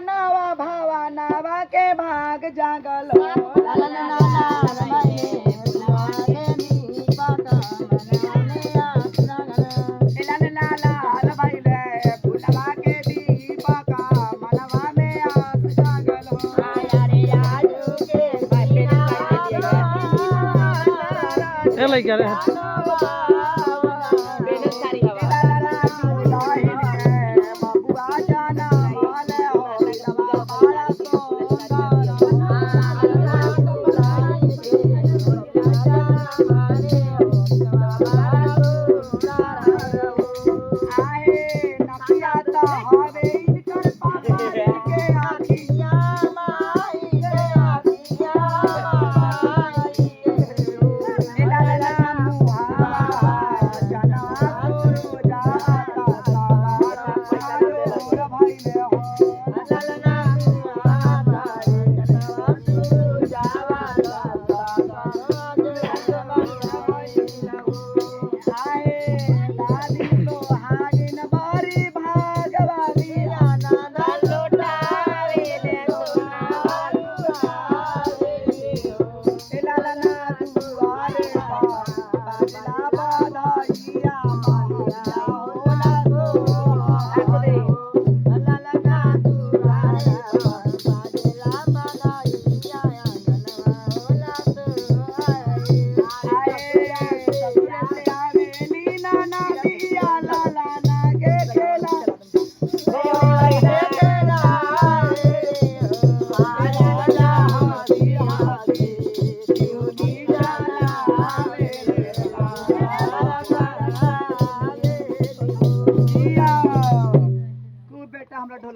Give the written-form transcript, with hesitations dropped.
नवा भावा नवा के भाग जागलो लालन नाना रमाई फुलवा के दीपक मनवाने आस जागल लाल लाल भैले फुलवा के दीपक मनवा में आस जागलो आया रे आजू के ए लइका रे आया